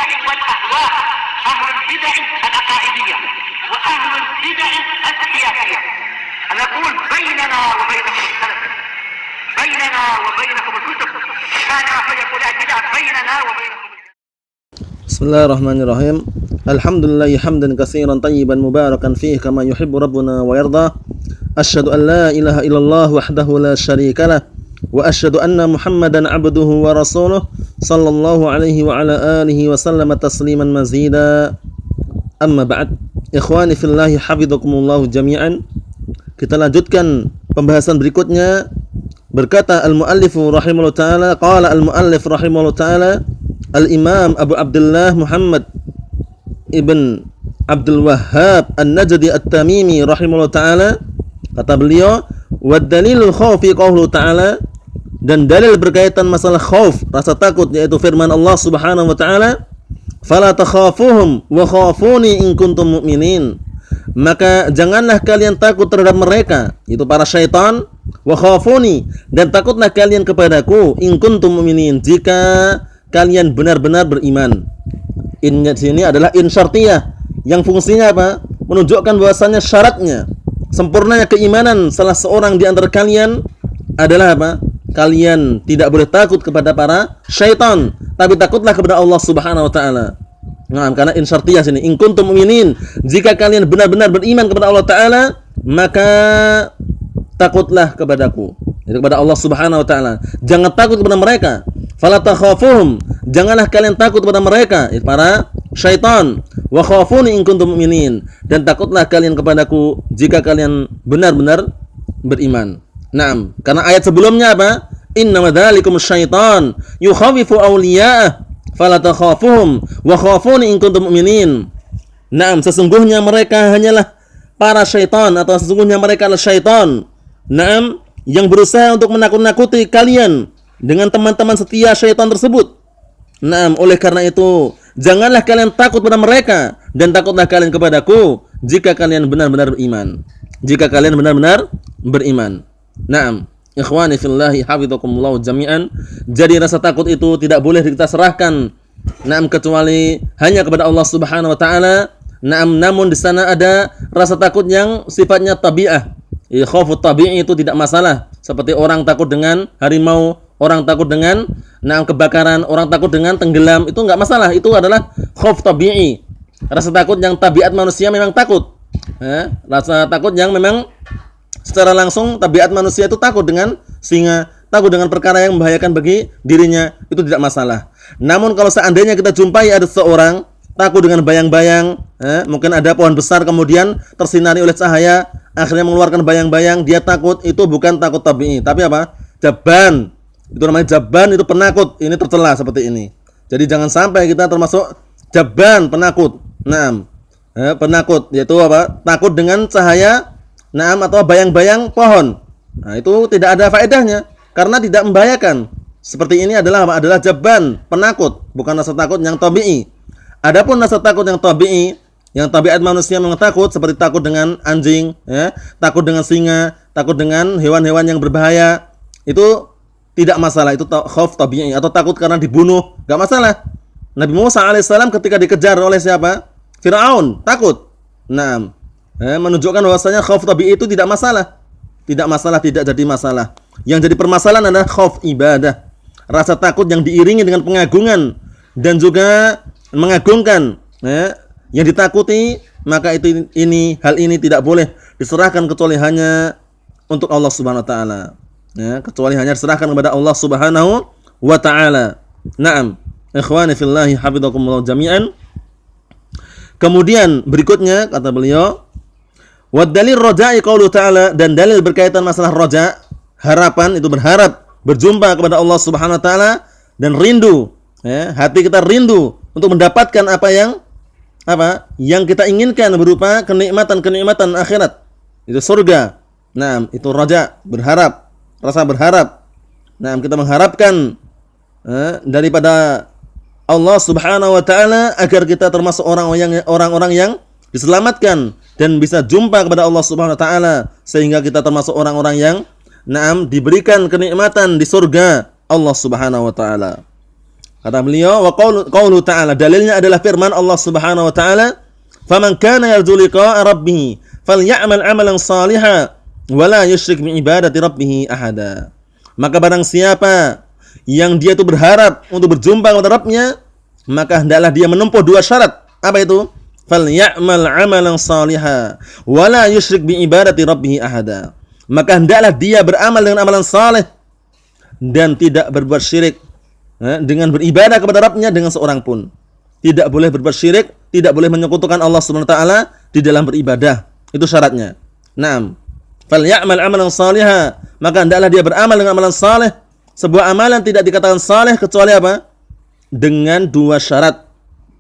البدع والأهواء، أهل البدع العقائدية وأهل البدع السياسية. نقول بيننا وبينكم السلف، بيننا وبينكم الكتب، كان فيقول البدع بيننا وبينكم. Bismillahirrahmanirrahim. Alhamdulillah hamdan katsiran tayyiban mubarakan fihi kama yuhibbu rabbuna wa yarda. Asyhadu an la ilaha illallah wahdahu la syarikalah wa asyhadu anna Muhammadan abduhu wa rasuluh sallallahu alaihi wa ala alihi wa sallama tasliman mazida. Amma ba'd. Ikhwani fillahi hafizakumullah jami'an. Kita lanjutkan pembahasan berikutnya. Berkata al-muallifu rahimahullah ta'ala, qala al-muallif rahimahullah ta'ala, Al-Imam Abu Abdullah Muhammad Ibn Abdul Wahhab An-Najdi At-Tamimi rahimahullah ta'ala, kata beliau, wa dalilul khawfi qawluhu ta'ala, dan dalil berkaitan masalah khauf, rasa takut, yaitu firman Allah subhanahu wa ta'ala, fala takhafuhum wa khafuni in kuntum mu'minin, maka janganlah kalian takut terhadap mereka, itu para syaitan, wa khafuni, dan takutlah kalian kepadaku, in kuntum mu'minin, jika kalian benar-benar beriman. In sini adalah in syartiyah, yang fungsinya apa? Menunjukkan bahwasannya syaratnya sempurnanya keimanan salah seorang di antara kalian adalah apa? Kalian tidak boleh takut kepada para syaitan, tapi takutlah kepada Allah Subhanahu wa taala. Nah, karena in syartiyah sini, in kuntum mu'minin, jika kalian benar-benar beriman kepada Allah taala, maka takutlah kepadaku, itu kepada Allah Subhanahu wa taala. Jangan takut kepada mereka. Fala takhafuhum, janganlah kalian takut kepada mereka, para syaitan. Wa khafuni in kuntum mu'minin, dan takutlah kalian kepadaku jika kalian benar-benar beriman. Naam, karena ayat sebelumnya apa? Innama dzalikum syaitan yukhawifu awliya'ah fala takhafuhum wa khafuni in kuntum mu'minin. Naam, sesungguhnya mereka hanyalah para syaitan, atau sesungguhnya mereka adalah syaitan. Naam, yang berusaha untuk menakut-nakuti kalian dengan teman-teman setia syaitan tersebut. Naam, oleh karena itu janganlah kalian takut pada mereka, dan takutlah kalian kepadaku jika kalian benar-benar beriman. Jika kalian benar-benar beriman. Naam, ikhwani fillahi hafizakumullah jami'an. Jadi rasa takut itu tidak boleh kita serahkan, naam, kecuali hanya kepada Allah Subhanahu wa taala. Naam, namun di sana ada rasa takut yang sifatnya tabi'ah. Khaufut tabi'i itu tidak masalah, seperti orang takut dengan harimau, orang takut dengan kebakaran, orang takut dengan tenggelam, itu enggak masalah. Itu adalah khauf tabi'i. Rasa takut yang tabiat manusia memang takut. Rasa takut yang memang secara langsung tabiat manusia itu takut dengan singa, takut dengan perkara yang membahayakan bagi dirinya, itu tidak masalah. Namun kalau seandainya kita jumpai ada seorang takut dengan bayang-bayang, mungkin ada pohon besar kemudian tersinari oleh cahaya, akhirnya mengeluarkan bayang-bayang, dia takut, itu bukan takut tabi'i, tapi apa? Jaban. Itu namanya jaban, itu penakut. Ini tercela seperti ini. Jadi jangan sampai kita termasuk jaban, penakut. Naam. Penakut yaitu apa? Takut dengan cahaya, naam, atau bayang-bayang pohon. Nah, itu tidak ada faedahnya karena tidak membahayakan. Seperti ini adalah apa? Adalah jaban, penakut, bukan rasa takut yang tabi'i. Adapun rasa takut yang tabi'i, yang tabiat manusia memang takut, seperti takut dengan anjing, takut dengan singa, takut dengan hewan-hewan yang berbahaya, itu tidak masalah, itu khauf tabi'i, atau takut karena dibunuh, enggak masalah. Nabi Musa alaihissalam ketika dikejar oleh siapa? Firaun, takut. Nah, menunjukkan bahwasanya khauf tabi'i itu tidak masalah. Tidak masalah, tidak jadi masalah. Yang jadi permasalahan adalah khauf ibadah. Rasa takut yang diiringi dengan pengagungan dan juga mengagungkan, yang ditakuti, maka hal ini tidak boleh diserahkan kecuali hanya untuk Allah Subhanahu wa taala. Kecuali hanya diserahkan kepada Allah Subhanahu wa taala. Naam, ikhwani fillahi hafizakumullah jami'an. Kemudian berikutnya kata beliau, wa dalil raja'i qaulu ta'ala, dan dalil berkaitan masalah raja, harapan, itu berharap berjumpa kepada Allah Subhanahu wa taala dan rindu, hati kita rindu untuk mendapatkan apa yang kita inginkan berupa kenikmatan akhirat, itu surga. Nah, itu raja, berharap, rasa berharap. Nah, kita mengharapkan daripada Allah Subhanahu wa taala agar kita termasuk orang-orang yang diselamatkan dan bisa jumpa kepada Allah Subhanahu wa taala, sehingga kita termasuk orang-orang yang diberikan kenikmatan di surga Allah Subhanahu wa taala. Kata beliau, wa qaulu ta'ala, dalilnya adalah firman Allah Subhanahu wa taala, "Faman kana yarju liqa'a rabbih falyamal 'amalan shalihan wa la yusyrik bi ibadati rabbih ahada." Maka barang siapa yang dia itu berharap untuk berjumpa kepada Rabbnya, maka hendaklah dia menempuh dua syarat. Apa itu? Falyamal 'amalan shalihan wa la yusyrik bi ibadati rabbih ahada. Maka hendaklah dia beramal dengan amalan saleh dan tidak berbuat syirik dengan beribadah kepada Rabbnya dengan seorang pun. Tidak boleh berbuat syirik, tidak boleh menyekutukan Allah Subhanahu wa taala di dalam beribadah. Itu syaratnya. Naam. Falyamal 'amalan shalihan, maka hendaklah dia beramal dengan amalan saleh. Sebuah amalan tidak dikatakan saleh kecuali apa? Dengan dua syarat.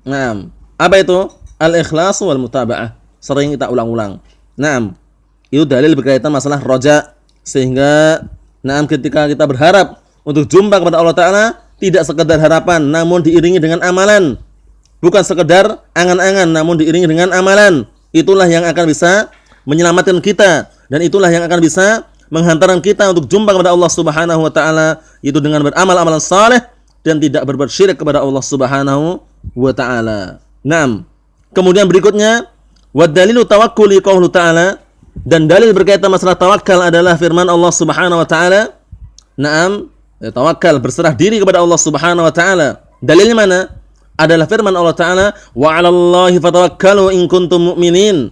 Naam. Apa itu? Al-ikhlas wal mutaba'ah. Sering kita ulang-ulang. Naam. Itu dalil berkaitan masalah roja, sehingga naam ketika kita berharap untuk jumpa kepada Allah Ta'ala, tidak sekedar harapan namun diiringi dengan amalan. Bukan sekedar angan-angan namun diiringi dengan amalan. Itulah yang akan bisa menyelamatkan kita, dan itulah yang akan bisa menghantarkan kita untuk jumpa kepada Allah Subhanahu wa taala, yaitu dengan beramal amalan saleh dan tidak berbuat syirik kepada Allah Subhanahu wa taala. Naam. Kemudian berikutnya, wa dalilu tawakkuli qaulu ta'ala, dan dalil berkaitan masalah tawakal adalah firman Allah Subhanahu wa taala. Naam, tawakal berserah diri kepada Allah Subhanahu wa taala. Dalilnya mana? Adalah firman Allah Ta'ala, wa 'alallahi fatawakkalu in kuntum mu'minin.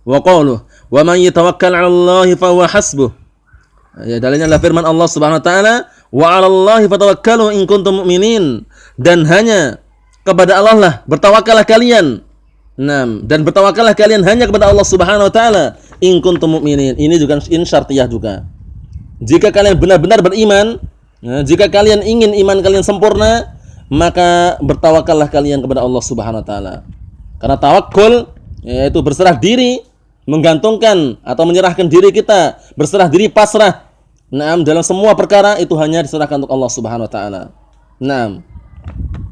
Wa qauluhu, wa man yatawakkal 'alallahi fa huwa hasbuh. Ya, dalilnya adalah firman Allah Subhanahu wa taala, wa 'alallahi fatawakkalu in kuntum mu'minin. Dan hanya kepada Allah lah bertawakallah kalian. Naam, dan bertawakallah kalian hanya kepada Allah Subhanahu wa taala in kuntum mu'minin. Ini juga in syartiyah juga. Jika kalian benar-benar beriman, jika kalian ingin iman kalian sempurna, maka bertawakallah kalian kepada Allah Subhanahu wa taala. Karena tawakkul yaitu berserah diri, menggantungkan atau menyerahkan diri kita, berserah diri, pasrah. Naam, dalam semua perkara itu hanya diserahkan untuk Allah Subhanahu wa taala. Naam.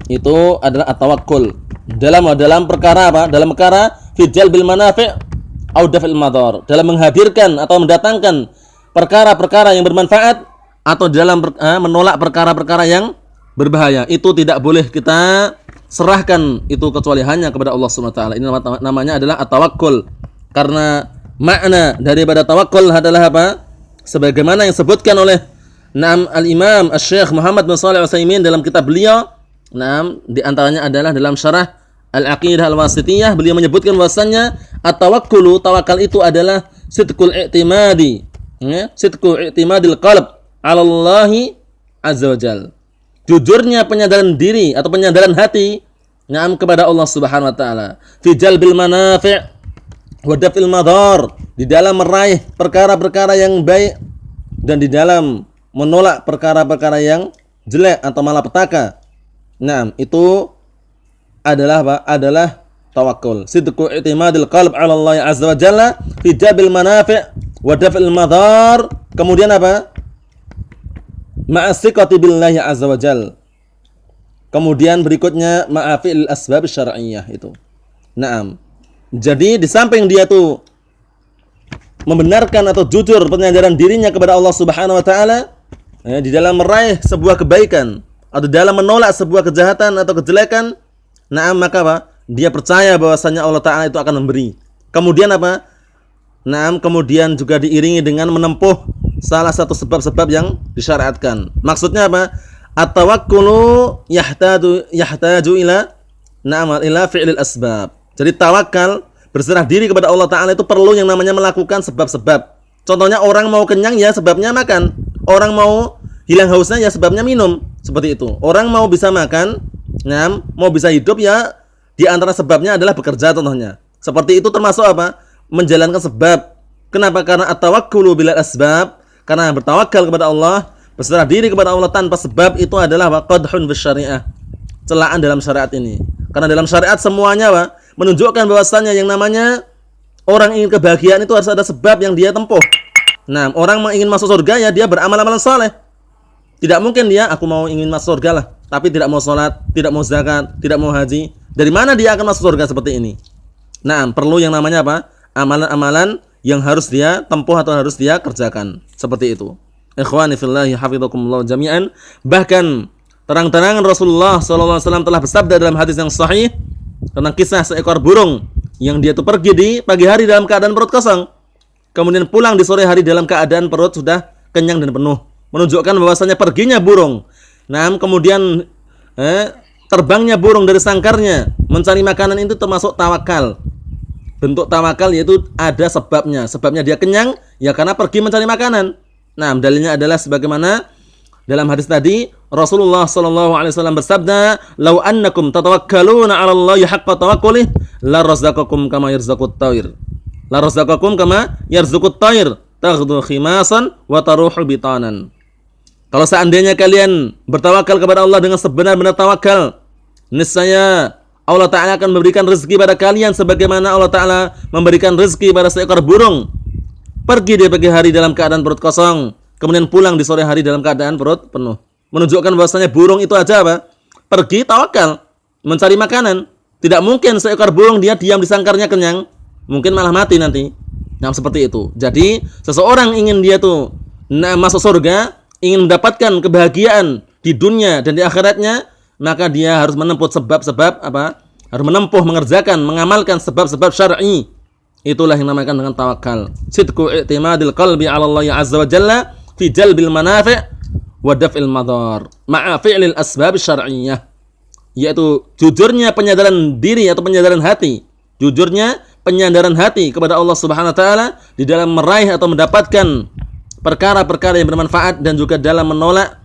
Itu adalah at-tawakkul. Dalam perkara apa? Dalam perkara fi jalbil manafi' au daf'il madar. Dalam menghadirkan atau mendatangkan perkara-perkara yang bermanfaat, atau dalam menolak perkara-perkara yang berbahaya. Itu tidak boleh kita serahkan itu kecuali hanya kepada Allah Subhanahu wa taala. Ini namanya adalah at-tawakkul. Karena makna daripada tawakkul adalah apa? Sebagaimana yang disebutkan oleh Al-Imam Asy-Syaikh Muhammad bin Shalih Al-Utsaimin dalam kitab beliau. Di antaranya adalah dalam syarah Al-Aqidah Al-Wasithiyah, beliau menyebutkan bahwasannya at-tawakkulu, tawakal itu adalah sidqul i'timadi, sidqul i'timadil qalb 'ala Allah azza wajalla. Jujurnya penyadaran diri atau penyadaran hati kepada Allah Subhanahu wa taala, fi jalbil manafi' wa daf'il madar, di dalam meraih perkara-perkara yang baik dan di dalam menolak perkara-perkara yang jelek atau malapetaka. Itu adalah apa? Adalah tawakkul. Sidqu i'timadil qalb 'ala Allah azza wa jalla fi jalbil manafi' wa daf'il madar. Kemudian apa? Ma'asiqati billahi azza wa jal. Kemudian berikutnya ma'afil asbab syar'iyyah itu. Jadi di samping dia tuh membenarkan atau jujur penyadaran dirinya kepada Allah Subhanahu wa taala, di dalam meraih sebuah kebaikan atau dalam menolak sebuah kejahatan atau kejelekan, maka apa? Dia percaya bahwasanya Allah taala itu akan memberi. Kemudian apa? Kemudian juga diiringi dengan menempuh salah satu sebab-sebab yang disyariatkan. Maksudnya apa? At-tawakkulu yahtaju ila fi'lil asbab. Jadi tawakal, berserah diri kepada Allah Ta'ala, itu perlu yang namanya melakukan sebab-sebab. Contohnya orang mau kenyang ya sebabnya makan. Orang mau hilang hausnya ya sebabnya minum. Seperti itu. Orang mau bisa makan, mau bisa hidup ya di antara sebabnya adalah bekerja contohnya. Seperti itu termasuk apa? Menjalankan sebab. Kenapa? Karena at-tawakkulu bil asbab. Karena bertawakal kepada Allah, berserah diri kepada Allah tanpa sebab, itu adalah qadhun bis syariah, celaan dalam syariat ini. Karena dalam syariat semuanya menunjukkan bahwasannya yang namanya orang ingin kebahagiaan itu harus ada sebab yang dia tempuh. Orang ingin masuk surga ya dia beramal-amalan saleh. Tidak mungkin dia aku mau ingin masuk surga lah, tapi tidak mau sholat, tidak mau zakat, tidak mau haji. Dari mana dia akan masuk surga seperti ini? Perlu yang namanya apa? Amalan-amalan yang harus dia tempuh atau harus dia kerjakan. Seperti itu. Ikhwani fillahi hafizakumullah jami'an. Bahkan Terang-terangan Rasulullah SAW telah bersabda dalam hadis yang sahih tentang kisah seekor burung yang dia itu pergi di pagi hari dalam keadaan perut kosong, kemudian pulang di sore hari dalam keadaan perut sudah kenyang dan penuh, menunjukkan bahwasanya perginya burung, kemudian terbangnya burung dari sangkarnya mencari makanan itu termasuk tawakal. Bentuk tawakal yaitu ada sebabnya. Sebabnya dia kenyang ya karena pergi mencari makanan. Nah, dalilnya adalah sebagaimana dalam hadis tadi Rasulullah SAW bersabda, "Lau annakum tatawakkaluna 'ala Allahi haqqa tawakkuli, la razaqakum kama yarzaqut tayr." La razaqakum kama yarzaqut tayr, taghdu khimasan wa taruhu bitanan. Kalau seandainya kalian bertawakal kepada Allah dengan sebenar-benar tawakal, niscaya Allah Ta'ala akan memberikan rezeki pada kalian sebagaimana Allah Ta'ala memberikan rezeki pada seekor burung. Pergi di pagi hari dalam keadaan perut kosong, kemudian pulang di sore hari dalam keadaan perut penuh. Menunjukkan bahwasanya burung itu aja apa? Pergi tawakal, mencari makanan. Tidak mungkin seekor burung dia diam di sangkarnya kenyang, mungkin malah mati nanti. Nah, seperti itu. Jadi, seseorang ingin dia tuh masuk surga, ingin mendapatkan kebahagiaan di dunia dan di akhiratnya, maka dia harus menempuh sebab-sebab apa? Harus menempuh, mengerjakan, mengamalkan sebab-sebab syar'i. Itulah yang dinamakan dengan tawakal. Sidqu i'timadil qalbi 'ala Allah 'azza wa jalla fi jalbil manafi' wa daf'il madar ma'a fi'lil asbab syar'iyyah. Yaitu jujurnya penyadaran diri atau penyadaran hati. Jujurnya penyadaran hati kepada Allah Subhanahu wa taala di dalam meraih atau mendapatkan perkara-perkara yang bermanfaat dan juga dalam menolak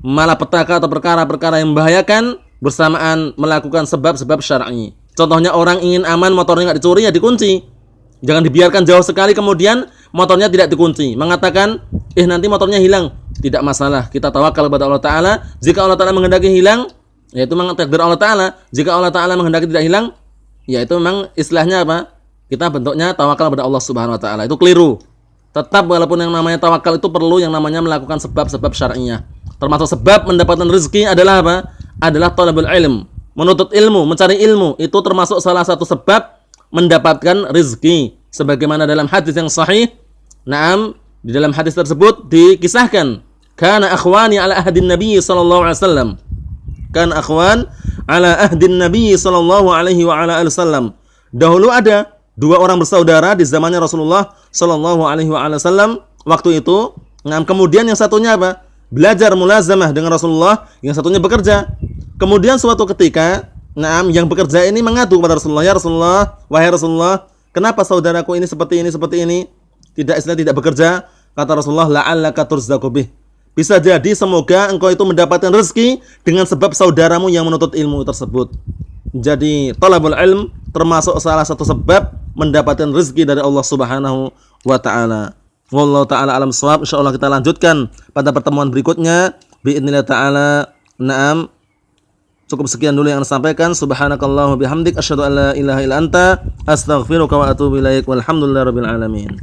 malapetaka atau perkara-perkara yang membahayakan bersamaan melakukan sebab-sebab syar'i. Contohnya orang ingin aman, motornya nggak dicuri, ya dikunci. Jangan dibiarkan jauh sekali kemudian motornya tidak dikunci. Mengatakan, nanti motornya hilang. Tidak masalah, kita tawakal kepada Allah Ta'ala. Jika Allah Ta'ala menghendaki hilang, ya itu memang takdir Allah Ta'ala. Jika Allah Ta'ala menghendaki tidak hilang, ya itu memang istilahnya apa? Kita bentuknya tawakal kepada Allah Subhanahu wa taala. Itu keliru. Tetap walaupun yang namanya tawakal itu perlu yang namanya melakukan sebab-sebab syar'iyyah. Termasuk sebab mendapatkan rezeki adalah apa? Adalah talabul ilm, menuntut ilmu, mencari ilmu. Itu termasuk salah satu sebab mendapatkan rezeki. Sebagaimana dalam hadis yang sahih, di dalam hadis tersebut dikisahkan, kana akhwani ala ahdin Nabi sallallahu alaihi wasallam. Kana akhwan ala ahdin Nabi sallallahu alaihi wa ala alihi wasallam. Dahulu ada dua orang bersaudara di zamannya Rasulullah sallallahu alaihi wa alihi wasallam. Waktu itu, kemudian yang satunya apa? Belajar mulazamah dengan Rasulullah, yang satunya bekerja. Kemudian suatu ketika, yang bekerja ini mengadu kepada Rasulullah, "Ya Rasulullah, wahai Rasulullah, kenapa saudaraku ini seperti ini? Tidak bekerja?" Kata Rasulullah, "La'allaka turzaqu bih." Bisa jadi semoga engkau itu mendapatkan rezeki dengan sebab saudaramu yang menuntut ilmu tersebut. Jadi, talabul ilm termasuk salah satu sebab mendapatkan rezeki dari Allah Subhanahu wa taala. Wallahu taala alam shawab. Insyaallah kita lanjutkan pada pertemuan berikutnya biidznillah taala. Cukup sekian dulu yang saya sampaikan. Subhanakallahumma bihamdik asyhadu an la ilaha illa anta astaghfiruka wa atubu ilaik. Walhamdulillahirabbil alamin.